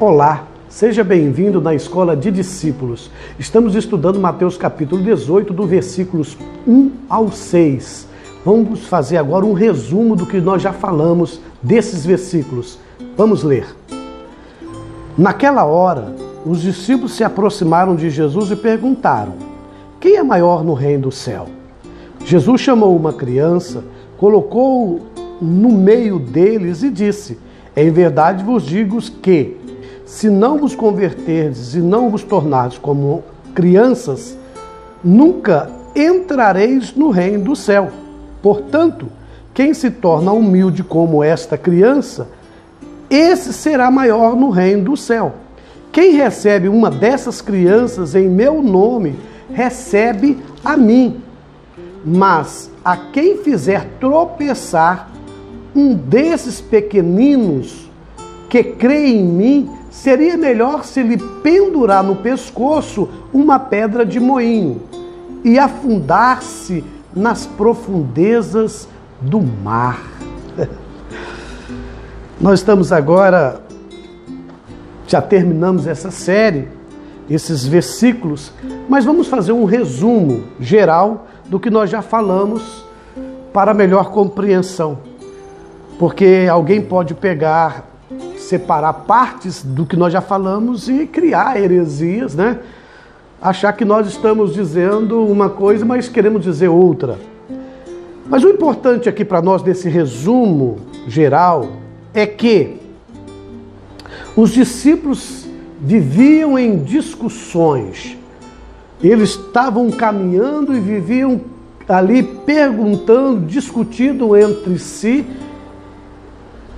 Olá, seja bem-vindo na Escola de Discípulos. Estamos estudando Mateus capítulo 18, do versículos 1 ao 6. Vamos fazer agora um resumo do que nós já falamos desses versículos. Vamos ler. Naquela hora, os discípulos se aproximaram de Jesus e perguntaram: quem é maior no reino do céu? Jesus chamou uma criança, colocou-o no meio deles e disse: em verdade vos digo que, se não vos converterdes e não vos tornardes como crianças, nunca entrareis no reino do céu. Portanto, quem se torna humilde como esta criança, esse será maior no reino do céu. Quem recebe uma dessas crianças em meu nome, recebe a mim. Mas a quem fizer tropeçar um desses pequeninos que crê em mim, seria melhor se lhe pendurar no pescoço uma pedra de moinho e afundar-se nas profundezas do mar. Nós estamos agora, já terminamos essa série, esses versículos, mas vamos fazer um resumo geral do que nós já falamos para melhor compreensão. Porque alguém pode pegar, separar partes do que nós já falamos e criar heresias, né? Achar que nós estamos dizendo uma coisa, mas queremos dizer outra. Mas o importante aqui para nós, desse resumo geral, é que os discípulos viviam em discussões. Eles estavam caminhando e viviam ali perguntando, discutindo entre si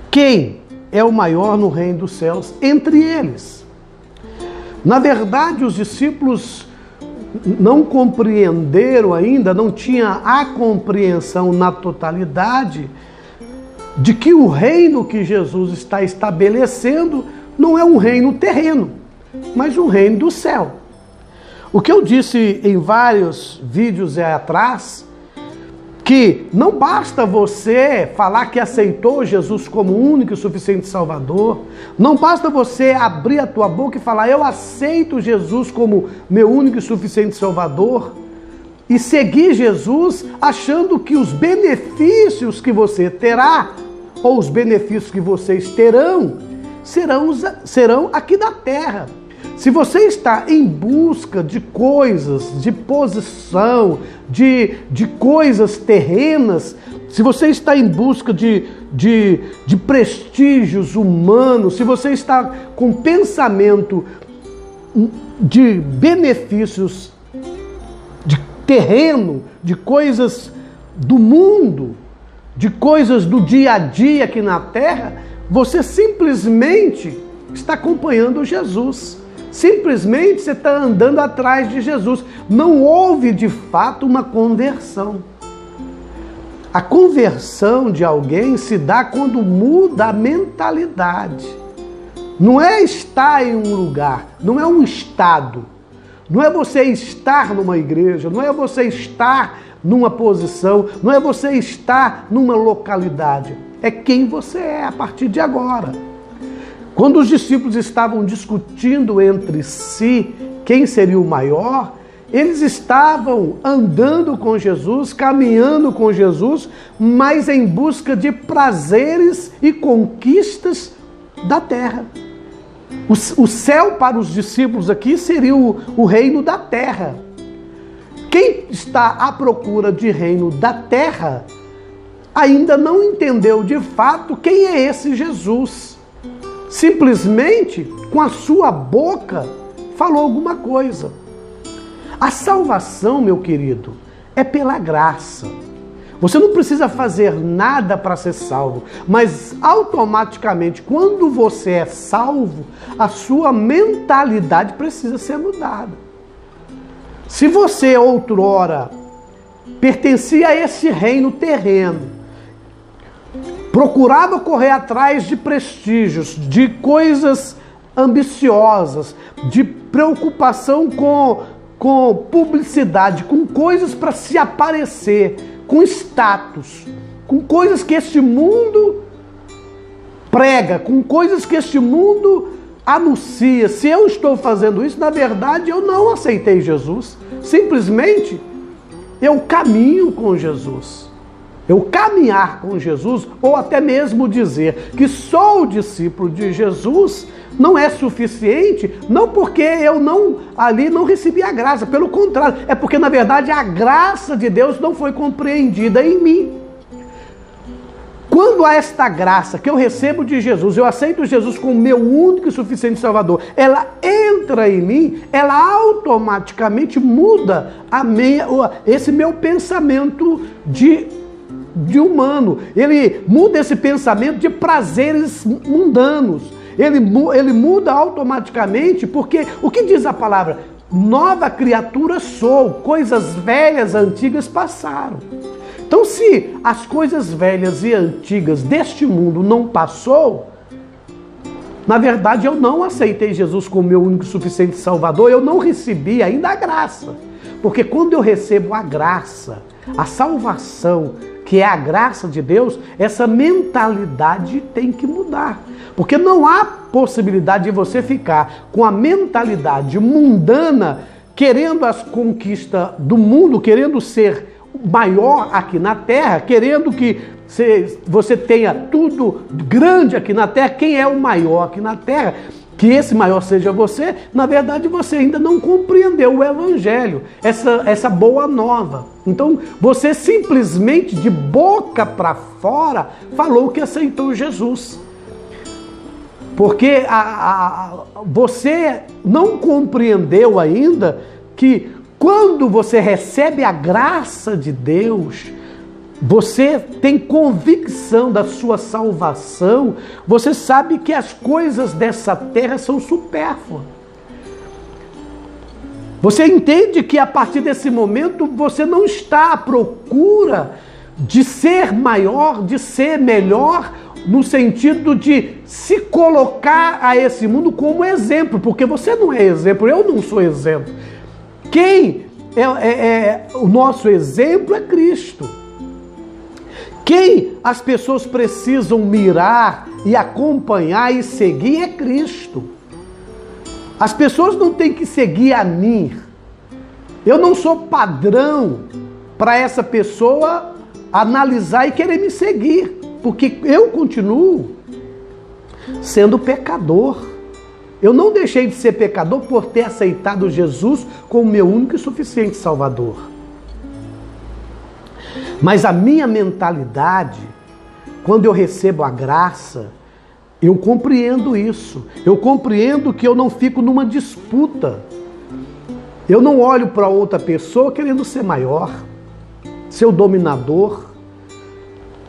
quem é o maior no reino dos céus entre eles. Na verdade, os discípulos não compreenderam ainda, não tinham a compreensão na totalidade de que o reino que Jesus está estabelecendo não é um reino terreno, mas um reino do céu. O que eu disse em vários vídeos atrás, que não basta você falar que aceitou Jesus como único e suficiente Salvador, não basta você abrir a tua boca e falar: eu aceito Jesus como meu único e suficiente Salvador, e seguir Jesus achando que os benefícios que você terá, ou os benefícios que vocês terão, serão aqui da terra. Se você está em busca de coisas, de posição, de coisas terrenas, se você está em busca de prestígios humanos, se você está com pensamento de benefícios de terreno, de coisas do mundo, de coisas do dia a dia aqui na terra, você simplesmente está acompanhando Jesus. Simplesmente você está andando atrás de Jesus. Não houve, de fato, uma conversão. A conversão de alguém se dá quando muda a mentalidade. Não é estar em um lugar, não é um estado. Não é você estar numa igreja, não é você estar numa posição, não é você estar numa localidade. É quem você é a partir de agora. Quando os discípulos estavam discutindo entre si quem seria o maior, eles estavam andando com Jesus, caminhando com Jesus, mas em busca de prazeres e conquistas da terra. O céu para os discípulos aqui seria o reino da terra. Quem está à procura de reino da terra ainda não entendeu de fato quem é esse Jesus. Simplesmente, com a sua boca, falou alguma coisa. A salvação, meu querido, é pela graça. Você não precisa fazer nada para ser salvo, mas automaticamente, quando você é salvo, a sua mentalidade precisa ser mudada. Se você outrora pertencia a esse reino terreno, procurava correr atrás de prestígios, de coisas ambiciosas, de preocupação com publicidade, com coisas para se aparecer, com status, com coisas que este mundo prega, com coisas que este mundo anuncia, se eu estou fazendo isso, na verdade eu não aceitei Jesus. Simplesmente eu caminho com Jesus. Eu caminhar com Jesus, ou até mesmo dizer que sou discípulo de Jesus, não é suficiente, não porque eu não recebi a graça, pelo contrário, é porque na verdade a graça de Deus não foi compreendida em mim. Quando há esta graça que eu recebo de Jesus, eu aceito Jesus como meu único e suficiente Salvador, ela entra em mim, ela automaticamente muda esse meu pensamento de humano. Ele muda esse pensamento de prazeres mundanos. Ele muda automaticamente, porque o que diz a palavra? Nova criatura sou, coisas velhas, antigas passaram. Então, se as coisas velhas e antigas deste mundo não passou, na verdade eu não aceitei Jesus como meu único e suficiente Salvador, eu não recebi ainda a graça. Porque quando eu recebo a graça, a salvação, que é a graça de Deus, essa mentalidade tem que mudar. Porque não há possibilidade de você ficar com a mentalidade mundana, querendo as conquistas do mundo, querendo ser maior aqui na terra, querendo que você tenha tudo grande aqui na terra. Quem é o maior aqui na terra? Que esse maior seja você. Na verdade, você ainda não compreendeu o Evangelho, essa boa nova. Então, você simplesmente de boca para fora falou que aceitou Jesus. Porque você não compreendeu ainda que quando você recebe a graça de Deus, você tem convicção da sua salvação, você sabe que as coisas dessa terra são supérfluas. Você entende que a partir desse momento você não está à procura de ser maior, de ser melhor, no sentido de se colocar a esse mundo como exemplo, porque você não é exemplo, eu não sou exemplo. Quem é o nosso exemplo é Cristo. Quem as pessoas precisam mirar e acompanhar e seguir é Cristo. As pessoas não têm que seguir a mim. Eu não sou padrão para essa pessoa analisar e querer me seguir, porque eu continuo sendo pecador. Eu não deixei de ser pecador por ter aceitado Jesus como meu único e suficiente Salvador. Mas a minha mentalidade, quando eu recebo a graça, eu compreendo isso. Eu compreendo que eu não fico numa disputa. Eu não olho para outra pessoa querendo ser maior, ser o dominador.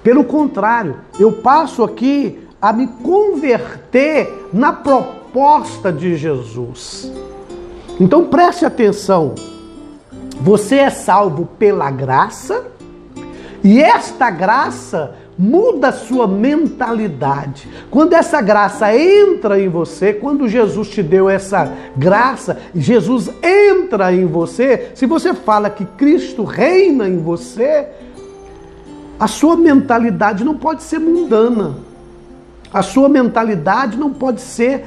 Pelo contrário, eu passo aqui a me converter na proposta de Jesus. Então preste atenção. Você é salvo pela graça, e esta graça muda a sua mentalidade. Quando essa graça entra em você, quando Jesus te deu essa graça, Jesus entra em você, se você fala que Cristo reina em você, a sua mentalidade não pode ser mundana. A sua mentalidade não pode ser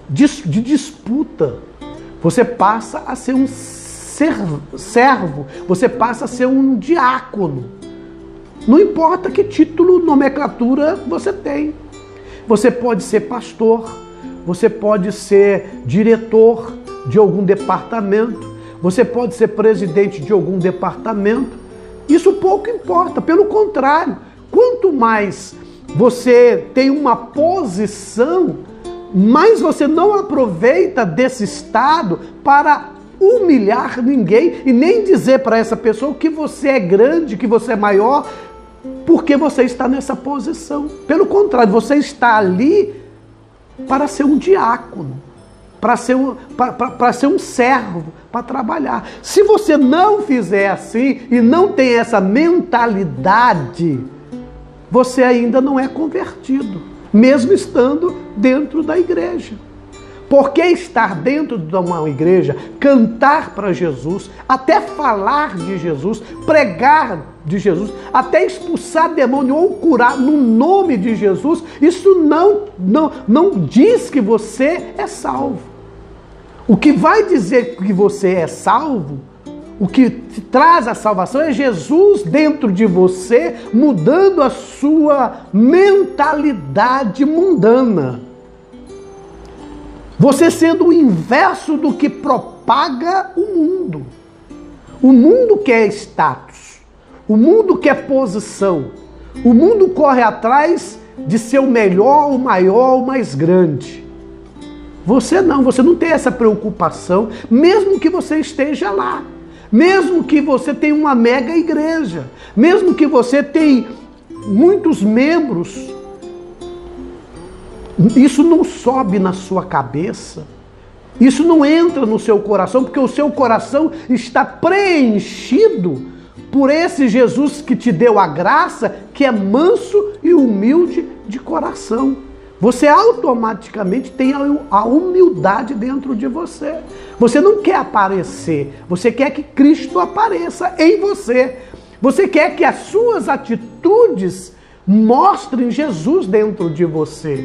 de disputa. Você passa a ser um servo, você passa a ser um diácono. Não importa que título, nomenclatura você tem. Você pode ser pastor, você pode ser diretor de algum departamento, você pode ser presidente de algum departamento. Isso pouco importa, pelo contrário, quanto mais você tem uma posição, mais você não aproveita desse estado para humilhar ninguém e nem dizer para essa pessoa que você é grande, que você é maior, porque você está nessa posição. Pelo contrário, você está ali para ser um diácono, para ser um servo, para trabalhar. Se você não fizer assim e não tem essa mentalidade, você ainda não é convertido, mesmo estando dentro da igreja. Porque estar dentro de uma igreja, cantar para Jesus, até falar de Jesus, pregar de Jesus, até expulsar demônio ou curar no nome de Jesus, isso não diz que você é salvo. O que vai dizer que você é salvo, o que te traz a salvação é Jesus dentro de você, mudando a sua mentalidade mundana. Você sendo o inverso do que propaga o mundo. O mundo quer status. O mundo quer posição. O mundo corre atrás de ser o melhor, o maior, o mais grande. Você não tem essa preocupação, mesmo que você esteja lá. Mesmo que você tenha uma mega igreja. Mesmo que você tenha muitos membros. Isso não sobe na sua cabeça, isso não entra no seu coração, porque o seu coração está preenchido por esse Jesus que te deu a graça, que é manso e humilde de coração. Você automaticamente tem a humildade dentro de você. Você não quer aparecer, você quer que Cristo apareça em você. Você quer que as suas atitudes mostrem Jesus dentro de você.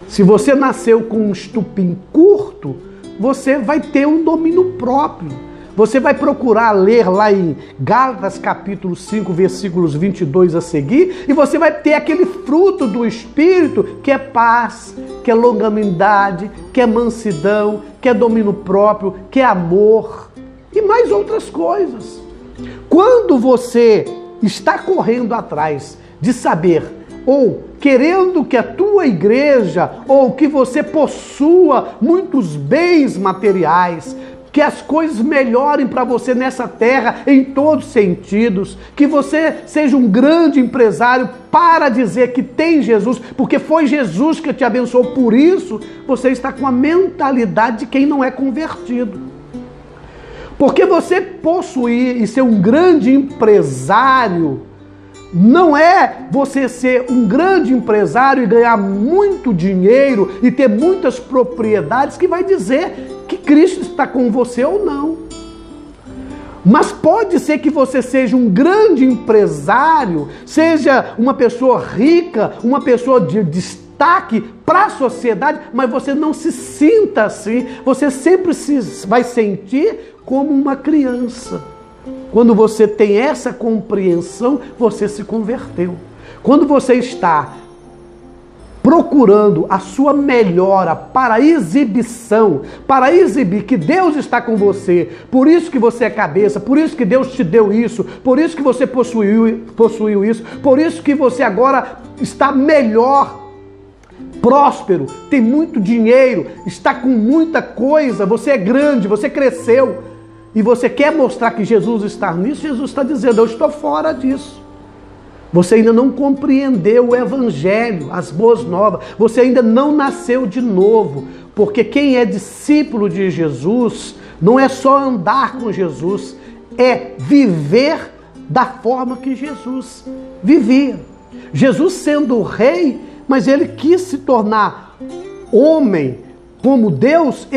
Se você nasceu com um estupim curto, você vai ter um domínio próprio. Você vai procurar ler lá em Gálatas capítulo 5, versículos 22 a seguir, e você vai ter aquele fruto do Espírito que é paz, que é longanimidade, que é mansidão, que é domínio próprio, que é amor e mais outras coisas. Quando você está correndo atrás de saber ou querendo que a tua igreja, ou que você possua muitos bens materiais, que as coisas melhorem para você nessa terra em todos os sentidos, que você seja um grande empresário para dizer que tem Jesus, porque foi Jesus que te abençoou, por isso você está com a mentalidade de quem não é convertido. Porque você possuir e ser um grande empresário, não é você ser um grande empresário e ganhar muito dinheiro e ter muitas propriedades que vai dizer que Cristo está com você ou não. Mas pode ser que você seja um grande empresário, seja uma pessoa rica, uma pessoa de destaque para a sociedade, mas você não se sinta assim. Você sempre vai sentir como uma criança. Quando você tem essa compreensão, você se converteu. Quando você está procurando a sua melhora para exibição, para exibir que Deus está com você, por isso que você é cabeça, por isso que Deus te deu isso, por isso que você possuiu isso, por isso que você agora está melhor, próspero, tem muito dinheiro, está com muita coisa, você é grande, você cresceu, e você quer mostrar que Jesus está nisso, Jesus está dizendo, eu estou fora disso. Você ainda não compreendeu o Evangelho, as boas novas. Você ainda não nasceu de novo. Porque quem é discípulo de Jesus não é só andar com Jesus, é viver da forma que Jesus vivia. Jesus sendo o rei, mas ele quis se tornar homem. Como Deus,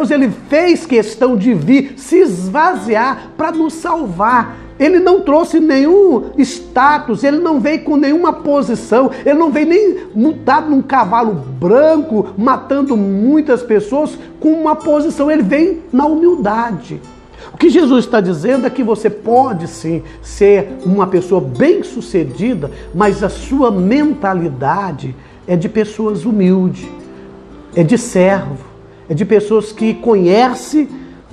ele fez questão de vir se esvaziar para nos salvar. Ele não trouxe nenhum status, ele não veio com nenhuma posição, ele não veio nem montado num cavalo branco, matando muitas pessoas com uma posição, ele vem na humildade. O que Jesus está dizendo é que você pode sim ser uma pessoa bem-sucedida, mas a sua mentalidade é de pessoas humildes. É de servo, é de pessoas que conhecem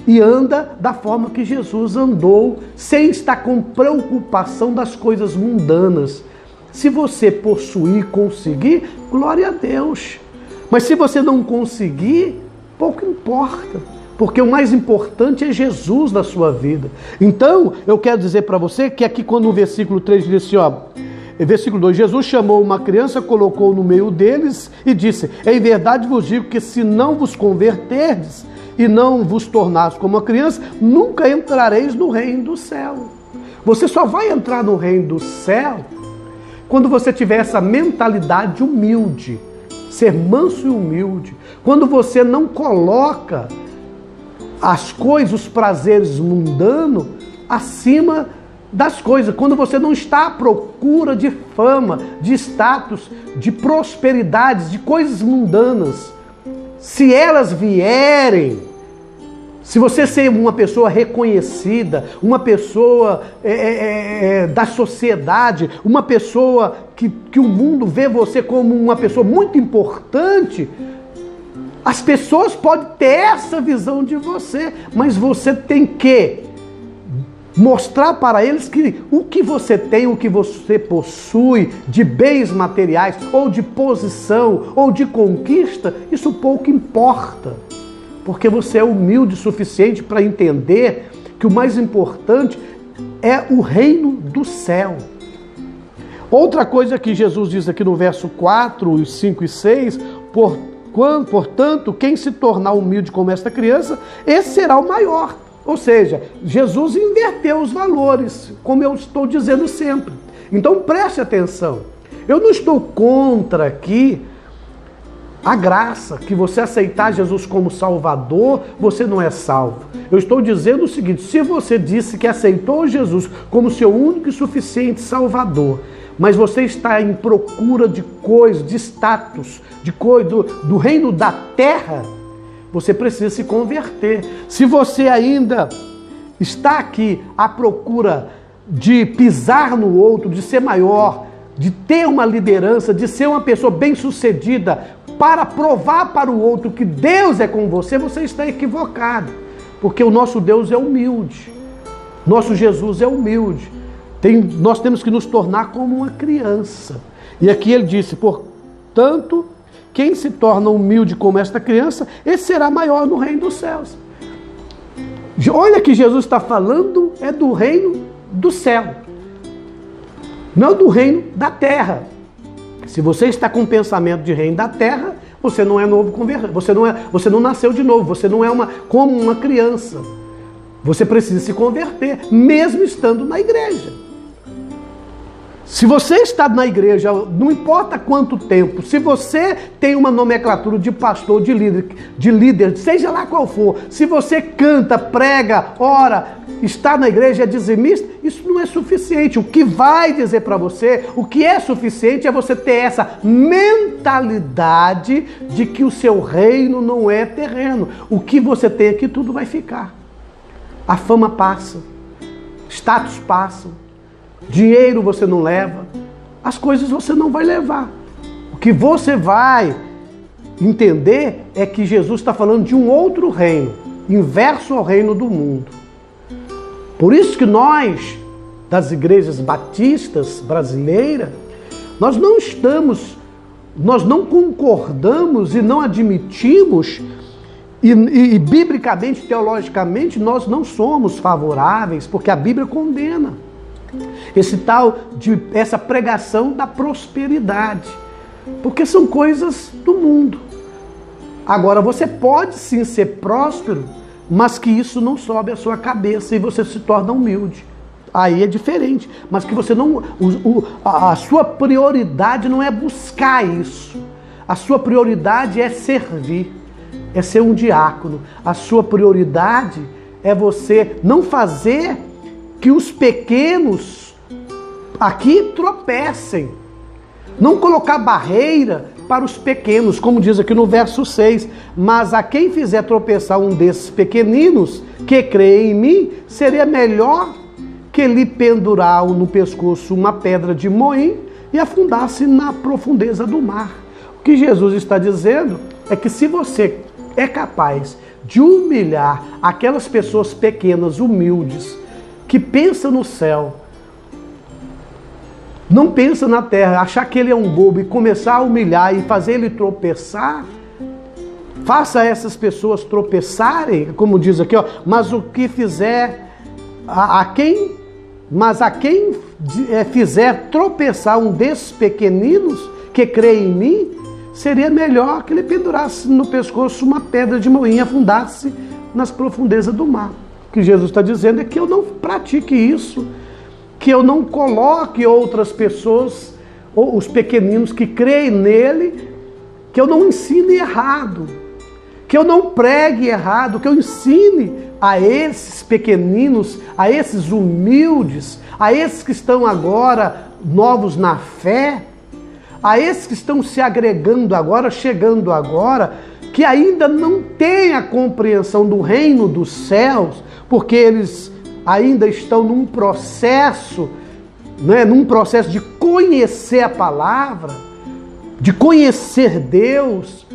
e anda da forma que Jesus andou, sem estar com preocupação das coisas mundanas. Se você possuir, conseguir, glória a Deus. Mas se você não conseguir, pouco importa, porque o mais importante é Jesus na sua vida. Então, eu quero dizer para você que aqui quando o versículo 3 diz assim, versículo 2, Jesus chamou uma criança, colocou no meio deles e disse, em verdade vos digo que se não vos converterdes e não vos tornares como a criança, nunca entrareis no reino do céu. Você só vai entrar no reino do céu quando você tiver essa mentalidade humilde, ser manso e humilde, quando você não coloca as coisas, os prazeres mundanos, acima das coisas, quando você não está à procura de fama, de status, de prosperidades, de coisas mundanas. Se elas vierem, se você ser uma pessoa reconhecida, uma pessoa da sociedade, uma pessoa que o mundo vê você como uma pessoa muito importante, as pessoas podem ter essa visão de você, mas você tem que mostrar para eles que o que você tem, o que você possui de bens materiais, ou de posição, ou de conquista, isso pouco importa. Porque você é humilde o suficiente para entender que o mais importante é o reino do céu. Outra coisa que Jesus diz aqui no verso 4, 5 e 6, portanto, quem se tornar humilde como esta criança, esse será o maior. Ou seja, Jesus inverteu os valores, como eu estou dizendo sempre. Então preste atenção. Eu não estou contra aqui a graça, que você aceitar Jesus como Salvador, você não é salvo. Eu estou dizendo o seguinte: se você disse que aceitou Jesus como seu único e suficiente Salvador, mas você está em procura de coisas, de status, de coisa do reino da terra, você precisa se converter. Se você ainda está aqui à procura de pisar no outro, de ser maior, de ter uma liderança, de ser uma pessoa bem-sucedida, para provar para o outro que Deus é com você, você está equivocado. Porque o nosso Deus é humilde. Nosso Jesus é humilde. Nós temos que nos tornar como uma criança. E aqui ele disse: portanto, quem se torna humilde como esta criança, esse será maior no reino dos céus. Olha que Jesus está falando é do reino do céu, não do reino da terra. Se você está com pensamento de reino da terra, você não é novo convertido, você não nasceu de novo, você não é como uma criança. Você precisa se converter, mesmo estando na igreja. Se você está na igreja, não importa quanto tempo, se você tem uma nomenclatura de pastor, de líder, seja lá qual for, se você canta, prega, ora, está na igreja, é dizimista, isso não é suficiente. O que vai dizer para você, o que é suficiente é você ter essa mentalidade de que o seu reino não é terreno. O que você tem aqui, tudo vai ficar. A fama passa, status passam, dinheiro você não leva, as coisas você não vai levar. O que você vai entender é que Jesus está falando de um outro reino, inverso ao reino do mundo. Por isso que nós, das igrejas batistas brasileiras, nós não concordamos e não admitimos, e biblicamente, teologicamente, nós não somos favoráveis, porque a Bíblia condena essa pregação da prosperidade, porque são coisas do mundo. Agora, você pode sim ser próspero, mas que isso não sobe a sua cabeça e você se torna humilde. Aí é diferente, mas que você não, a sua prioridade não é buscar isso. A sua prioridade é servir, é ser um diácono. A sua prioridade é você não fazer que os pequenos aqui tropecem. Não colocar barreira para os pequenos, como diz aqui no verso 6. Mas a quem fizer tropeçar um desses pequeninos, que crê em mim, seria melhor que lhe pendurar no pescoço uma pedra de moinho e afundasse na profundeza do mar. O que Jesus está dizendo é que se você é capaz de humilhar aquelas pessoas pequenas, humildes, que pensam no céu, não pensa na terra, achar que ele é um bobo e começar a humilhar e fazer ele tropeçar, faça essas pessoas tropeçarem, como diz aqui, mas o que fizer a quem fizer tropeçar um desses pequeninos que crê em mim, seria melhor que ele pendurasse no pescoço uma pedra de moinho e afundasse nas profundezas do mar. O que Jesus está dizendo é que eu não pratique isso, que eu não coloque outras pessoas, ou os pequeninos que creem nele, que eu não ensine errado, que eu não pregue errado, que eu ensine a esses pequeninos, a esses humildes, a esses que estão agora novos na fé, a esses que estão se agregando agora, chegando agora, que ainda não têm a compreensão do reino dos céus, porque eles ainda estão num processo, né, num processo de conhecer a palavra, de conhecer Deus.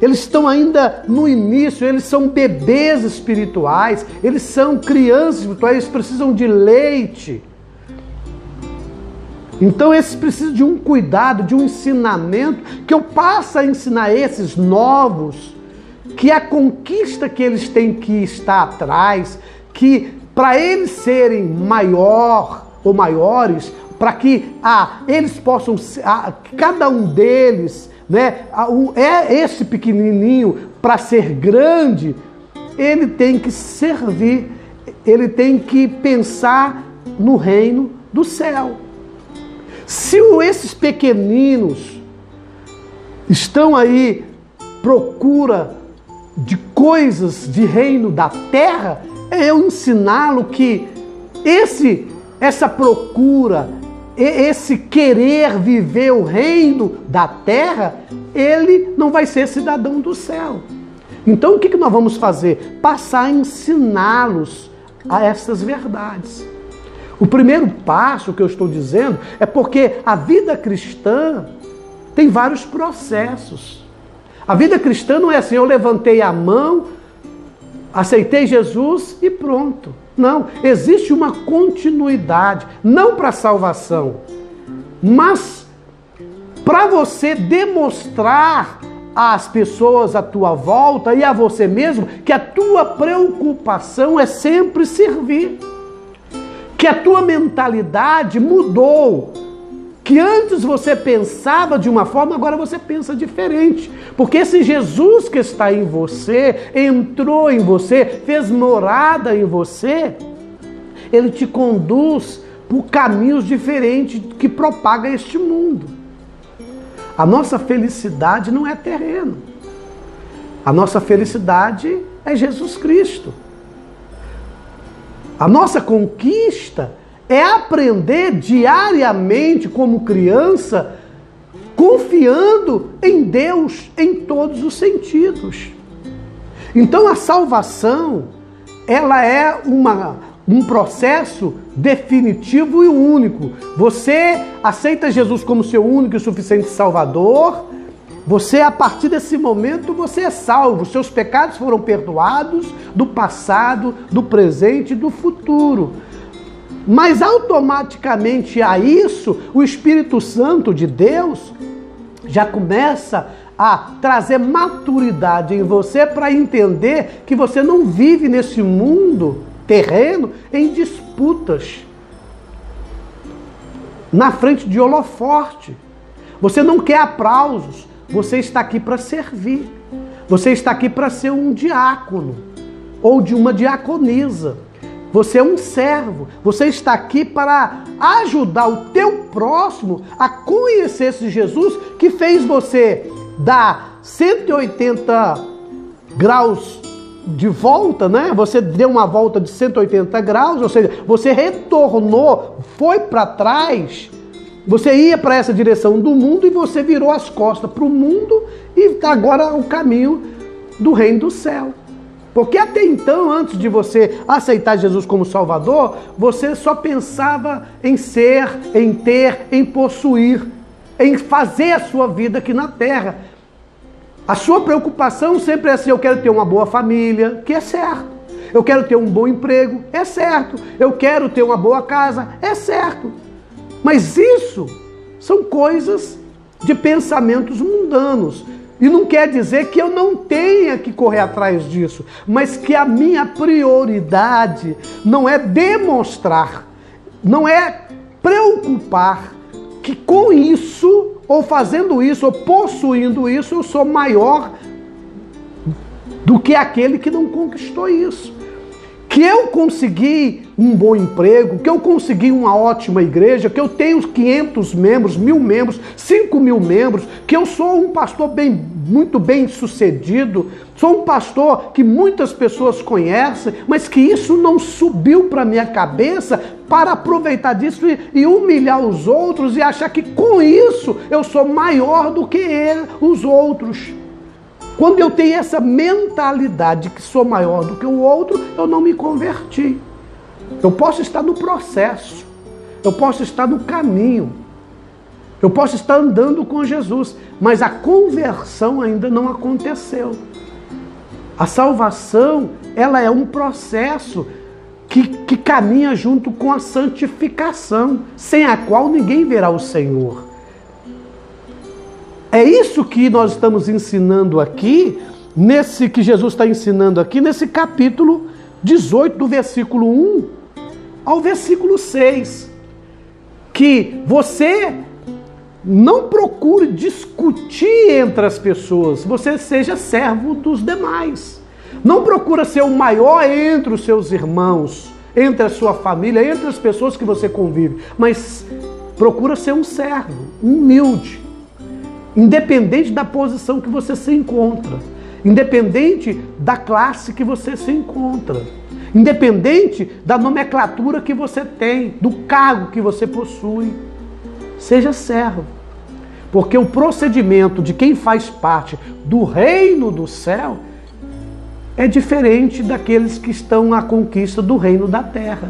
Eles estão ainda no início, eles são bebês espirituais, eles são crianças espirituais, eles precisam de leite. Então esses precisam de um cuidado, de um ensinamento, que eu passe a ensinar esses novos, que a conquista que eles têm que estar atrás, que para eles serem maior ou maiores, para que eles possam, cada um deles, né, esse pequenininho, para ser grande, ele tem que servir, ele tem que pensar no reino do céu. Se esses pequeninos estão aí procura de coisas de reino da terra, é eu ensiná-lo que essa procura, esse querer viver o reino da terra, ele não vai ser cidadão do céu. Então o que nós vamos fazer? Passar a ensiná-los a essas verdades. O primeiro passo que eu estou dizendo é porque a vida cristã tem vários processos. A vida cristã não é assim, eu levantei a mão, aceitei Jesus e pronto. Não, existe uma continuidade, não para a salvação, mas para você demonstrar às pessoas à tua volta e a você mesmo que a tua preocupação é sempre servir. Que a tua mentalidade mudou, que antes você pensava de uma forma, agora você pensa diferente. Porque esse Jesus que está em você, entrou em você, fez morada em você, ele te conduz por caminhos diferentes que propaga este mundo. A nossa felicidade não é terreno. A nossa felicidade é Jesus Cristo. A nossa conquista é aprender diariamente como criança, confiando em Deus em todos os sentidos. Então a salvação, ela é um processo definitivo e único. Você aceita Jesus como seu único e suficiente Salvador. Você, a partir desse momento, você é salvo. Seus pecados foram perdoados do passado, do presente e do futuro. Mas automaticamente a isso, o Espírito Santo de Deus já começa a trazer maturidade em você para entender que você não vive nesse mundo terreno em disputas, na frente de holofote. Você não quer aplausos. Você está aqui para servir. Você está aqui para ser um diácono ou de uma diaconisa. Você é um servo. Você está aqui para ajudar o teu próximo a conhecer esse Jesus que fez você dar 180 graus de volta, né? Você deu uma volta de 180 graus, ou seja, você retornou, foi para trás. Você ia para essa direção do mundo e você virou as costas para o mundo e agora o caminho do reino do céu. Porque até então, antes de você aceitar Jesus como Salvador, você só pensava em ser, em ter, em possuir, em fazer a sua vida aqui na terra. A sua preocupação sempre é assim: eu quero ter uma boa família, que é certo. Eu quero ter um bom emprego, é certo. Eu quero ter uma boa casa, é certo. Mas isso são coisas de pensamentos mundanos. E não quer dizer que eu não tenha que correr atrás disso, mas que a minha prioridade não é demonstrar, não é preocupar que com isso, ou fazendo isso, ou possuindo isso, eu sou maior do que aquele que não conquistou isso. Que que eu consegui um bom emprego, que eu consegui uma ótima igreja, que eu tenho 500 membros, 1.000 membros, 5.000 membros, que eu sou um pastor muito bem sucedido, sou um pastor que muitas pessoas conhecem, mas que isso não subiu para minha cabeça para aproveitar disso e humilhar os outros e achar que com isso eu sou maior do que os outros. Quando eu tenho essa mentalidade que sou maior do que o outro, eu não me converti. Eu posso estar no processo, eu posso estar no caminho, eu posso estar andando com Jesus, mas a conversão ainda não aconteceu. A salvação, ela é um processo que caminha junto com a santificação, sem a qual ninguém verá o Senhor. É isso que nós estamos ensinando aqui, que Jesus está ensinando aqui, nesse capítulo 18, do versículo 1 ao versículo 6. Que você não procure discutir entre as pessoas, você seja servo dos demais. Não procura ser o maior entre os seus irmãos, entre a sua família, entre as pessoas que você convive, mas procura ser um servo, humilde, independente da posição que você se encontra, independente da classe que você se encontra, independente da nomenclatura que você tem, do cargo que você possui. Seja servo, porque o procedimento de quem faz parte do reino do céu é diferente daqueles que estão à conquista do reino da terra.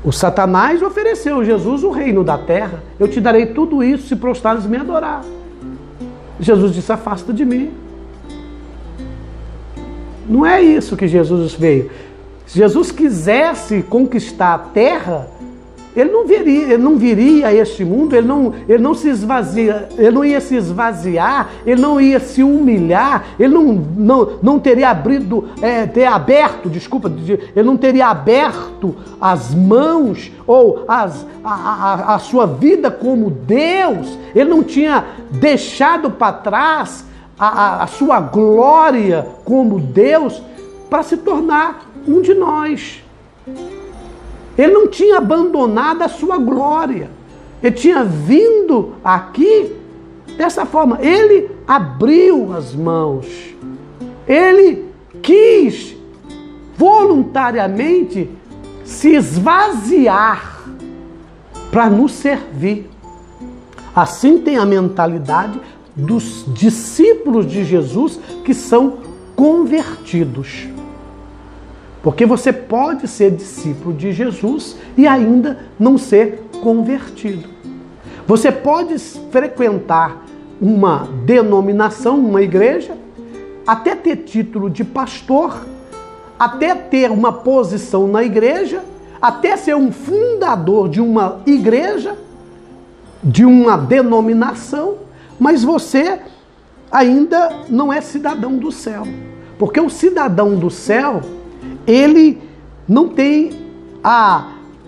O Satanás ofereceu a Jesus o reino da terra. Eu te darei tudo isso se prostrares me adorar. Jesus disse: afasta de mim. Não é isso que Jesus veio. Se Jesus quisesse conquistar a terra, ele não viria a este mundo, ele não ia se esvaziar, ele não ia se humilhar, ele não teria ele não teria aberto as mãos ou a sua vida como Deus, ele não tinha deixado para trás a sua glória como Deus para se tornar um de nós. Ele não tinha abandonado a sua glória. Ele tinha vindo aqui dessa forma. Ele abriu as mãos. Ele quis voluntariamente se esvaziar para nos servir. Assim tem a mentalidade dos discípulos de Jesus que são convertidos. Porque você pode ser discípulo de Jesus e ainda não ser convertido. Você pode frequentar uma denominação, uma igreja, até ter título de pastor, até ter uma posição na igreja, até ser um fundador de uma igreja, de uma denominação, mas você ainda não é cidadão do céu. Porque o cidadão do céu, ele não tem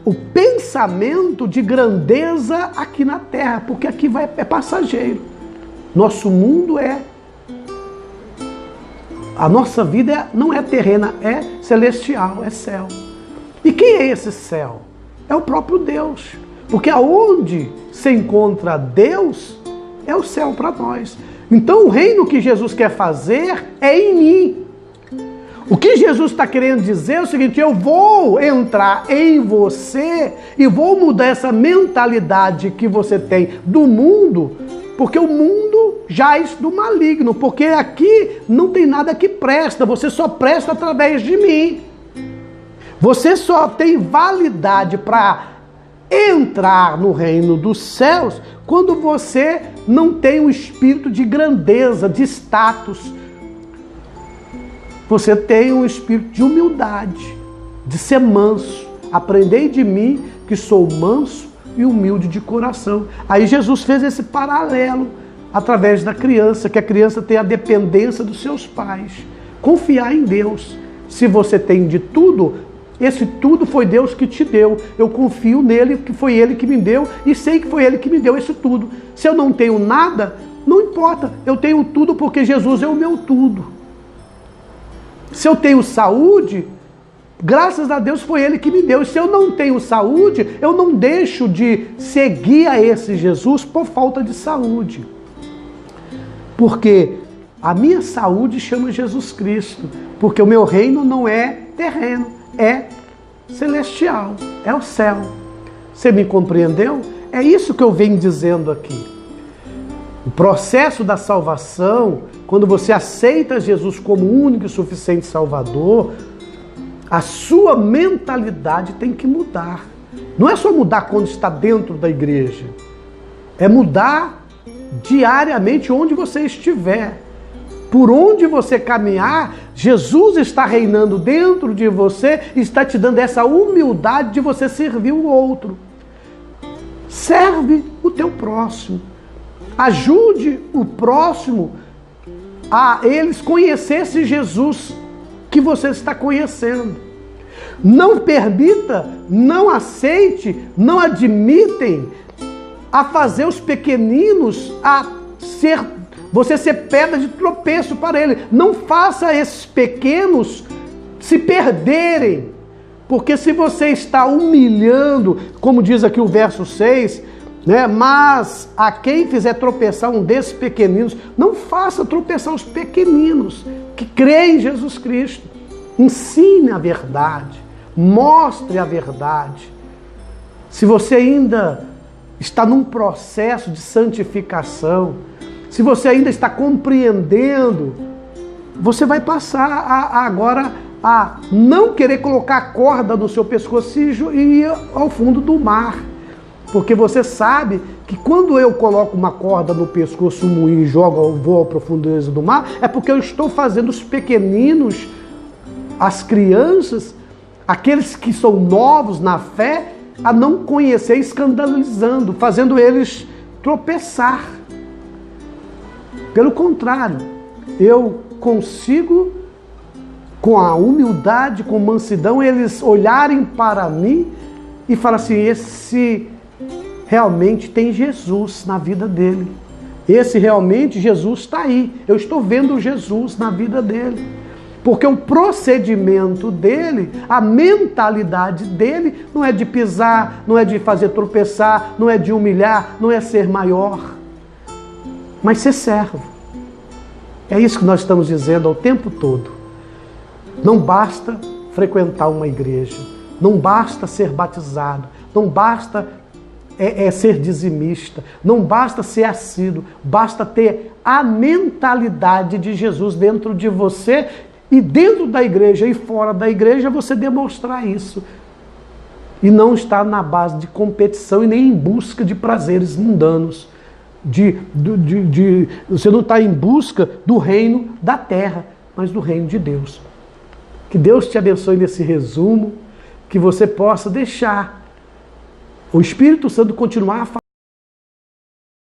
o pensamento de grandeza aqui na terra, porque aqui é passageiro. Nosso mundo a nossa vida não é terrena, é celestial, é céu. E quem é esse céu? É o próprio Deus. Porque aonde se encontra Deus, é o céu para nós. Então o reino que Jesus quer fazer é em mim. O que Jesus está querendo dizer é o seguinte: eu vou entrar em você e vou mudar essa mentalidade que você tem do mundo, porque o mundo jaz do maligno, porque aqui não tem nada que presta, você só presta através de mim. Você só tem validade para entrar no reino dos céus quando você não tem um espírito de grandeza, de status. Você tem um espírito de humildade, de ser manso. Aprendei de mim que sou manso e humilde de coração. Aí Jesus fez esse paralelo através da criança, que a criança tem a dependência dos seus pais. Confiar em Deus. Se você tem de tudo, esse tudo foi Deus que te deu. Eu confio nele, que foi ele que me deu, e sei que foi ele que me deu esse tudo. Se eu não tenho nada, não importa. Eu tenho tudo porque Jesus é o meu tudo. Se eu tenho saúde, Graças a Deus foi Ele que me deu. E se eu não tenho saúde, eu não deixo de seguir a esse Jesus por falta de saúde. Porque a minha saúde chama Jesus Cristo. Porque o meu reino não é terreno, é celestial, é o céu. Você me compreendeu? É isso que eu venho dizendo aqui. O processo da salvação, quando você aceita Jesus como único e suficiente Salvador, a sua mentalidade tem que mudar. Não é só mudar quando está dentro da igreja. É mudar diariamente onde você estiver. Por onde você caminhar, Jesus está reinando dentro de você e está te dando essa humildade de você servir o outro. Serve o teu próximo. Ajude o próximo a eles conhecer esse Jesus que você está conhecendo. Não permita, não aceite, não admitem a fazer os pequeninos você ser pedra de tropeço para ele. Não faça esses pequenos se perderem. Porque se você está humilhando, como diz aqui o verso 6, né? Mas a quem fizer tropeçar um desses pequeninos, não faça tropeçar os pequeninos que creem em Jesus Cristo. Ensine a verdade, mostre a verdade. Se você ainda está num processo de santificação, se você ainda está compreendendo, você vai passar agora a não querer colocar a corda no seu pescoço e ir ao fundo do mar. Porque você sabe que quando eu coloco uma corda no pescoço, um moinho e vou à profundeza do mar, é porque eu estou fazendo os pequeninos, as crianças, aqueles que são novos na fé, a não conhecer, escandalizando, fazendo eles tropeçar. Pelo contrário, eu consigo, com a humildade, com mansidão, eles olharem para mim e falar assim, esse realmente tem Jesus na vida dele. Esse realmente, Jesus está aí. Eu estou vendo Jesus na vida dele. Porque o procedimento dele, a mentalidade dele, não é de pisar, não é de fazer tropeçar, não é de humilhar, não é ser maior, mas ser servo. É isso que nós estamos dizendo ao tempo todo. Não basta frequentar uma igreja, não basta ser batizado, não basta ser dizimista, não basta ser assíduo, basta ter a mentalidade de Jesus dentro de você e dentro da igreja e fora da igreja você demonstrar isso. E não estar na base de competição e nem em busca de prazeres mundanos. Você não está em busca do reino da terra, mas do reino de Deus. Que Deus te abençoe nesse resumo, que você possa deixar o Espírito Santo continuar a falar